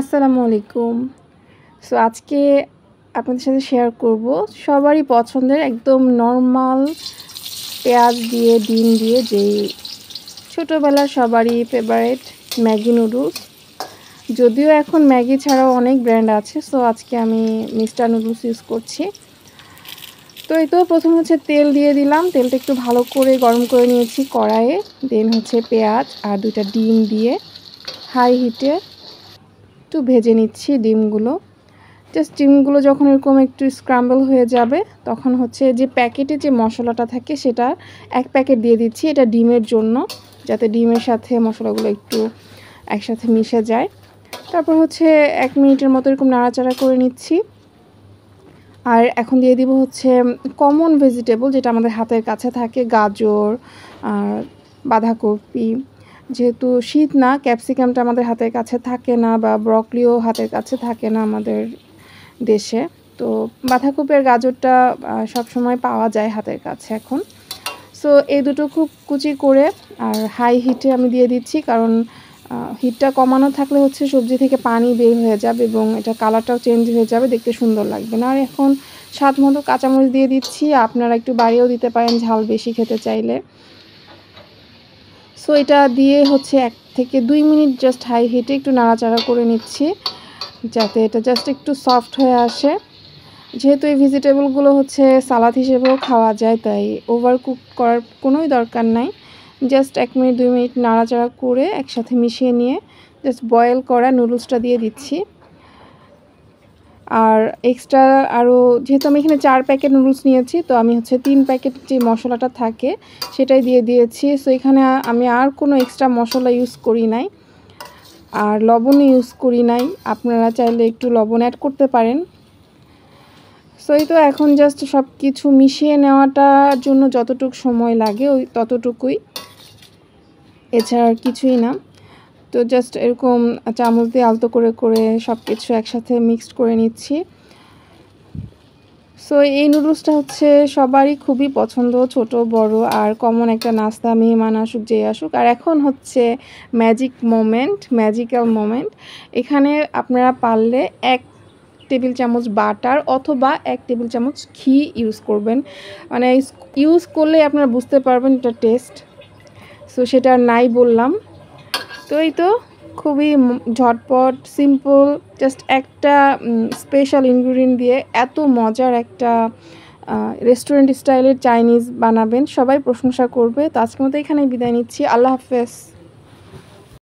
আসসালামু আলাইকুম। সো আজকে আপনাদের সাথে শেয়ার করব সবারই পছন্দের একদম নরমাল পেঁয়াজ দিয়ে ডিম দিয়ে যেই ছোটোবেলার সবারই ফেভারিট ম্যাগি নুডলস। যদিও এখন ম্যাগি ছাড়াও অনেক ব্র্যান্ড আছে, সো আজকে আমি মিস্টার নুডলস ইউজ করছি। তো এই তো প্রথমে হচ্ছে তেল দিয়ে দিলাম, তেলটা একটু ভালো করে গরম করে নিয়েছি কড়াইয়ে। দেন হচ্ছে পেঁয়াজ আর 2টা ডিম দিয়ে হাই হিটে একটু ভেজে নিচ্ছি ডিমগুলো। জাস্ট ডিমগুলো যখন এরকম একটু স্ক্রাম্বল হয়ে যাবে তখন হচ্ছে যে প্যাকেটে যে মশলাটা থাকে সেটা 1 প্যাকেট দিয়ে দিচ্ছি, এটা ডিমের জন্য, যাতে ডিমের সাথে মশলাগুলো একটু একসাথে মিশে যায়। তারপর হচ্ছে 1 মিনিটের মতো এরকম নাড়াচাড়া করে নিচ্ছি। আর এখন দিয়ে দিব হচ্ছে কমন ভেজিটেবল যেটা আমাদের হাতের কাছে থাকে, গাজর আর বাঁধাকপি। যেহেতু শীত না, ক্যাপসিকামটা আমাদের হাতের কাছে থাকে না, বা ব্রকলিও হাতের কাছে থাকে না আমাদের দেশে। তো বাঁধাকপি আর গাজরটা সবসময় পাওয়া যায় হাতের কাছে এখন। সো এই দুটো খুব কুচি করে আর হাই হিটে আমি দিয়ে দিচ্ছি, কারণ হিটটা কমানো থাকলে হচ্ছে সবজি থেকে পানি বের হয়ে যাবে এবং এটা কালারটাও চেঞ্জ হয়ে যাবে, দেখতে সুন্দর লাগবে না। আর এখন স্বাদ মতো কাঁচামরিচ দিয়ে দিচ্ছি, আপনারা একটু বাড়িয়েও দিতে পারেন ঝাল বেশি খেতে চাইলে। সো এটা দিয়ে হচ্ছে 1 থেকে 2 মিনিট জাস্ট হাই হিটে একটু নাড়াচাড়া করে নিচ্ছি, যাতে এটা জাস্ট একটু সফট হয়ে আসে। যেহেতু এই ভেজিটেবলগুলো হচ্ছে সালাদ হিসেবেও খাওয়া যায়, তাই ওভার কুক করার কোনোই দরকার নাই। জাস্ট 1 মিনিট 2 মিনিট নাড়াচাড়া করে একসাথে মিশিয়ে নিয়ে জাস্ট বয়েল করা নুডলসটা দিয়ে দিচ্ছি। আর এক্সট্রা আরও যেহেতু আমি এখানে 4 প্যাকেট নুডলস নিয়েছি, তো আমি হচ্ছে 3 প্যাকেট যে মশলাটা থাকে সেটাই দিয়ে দিয়েছি। সো এখানে আমি আর কোনো এক্সট্রা মশলা ইউজ করি নাই, আর লবণও ইউজ করি নাই। আপনারা চাইলে একটু লবণ অ্যাড করতে পারেন। সো এই তো এখন জাস্ট সব কিছু মিশিয়ে নেওয়াটার জন্য যতটুকু সময় লাগে ওই ততটুকুই, এছাড়া আর কিছুই না। তো জাস্ট এরকম চামচ দিয়ে আলতো করে করে সব কিছু একসাথে মিক্সড করে নিচ্ছি। সো এই নুডলসটা হচ্ছে সবারই খুবই পছন্দ, ছোট বড়, আর কমন একটা নাস্তা, মেহমান আসুক যে আসুক। আর এখন হচ্ছে ম্যাজিক্যাল মোমেন্ট। এখানে আপনারা পারলে 1 টেবিল চামচ বাটার অথবা 1 টেবিল চামচ ঘি ইউজ করবেন, মানে ইউজ করলে আপনারা বুঝতে পারবেন এটা টেস্ট। সো সেটা নাই বললাম। তো এই তো খুবই ঝটপট সিম্পল, জাস্ট একটা স্পেশাল ইনগ্রিডিয়েন্ট দিয়ে এত মজার একটা রেস্টুরেন্ট স্টাইলের চাইনিজ বানাবেন, সবাই প্রশংসা করবে। তো আজকের মতো এখানেই বিদায় নিচ্ছি। আল্লাহ হাফেজ।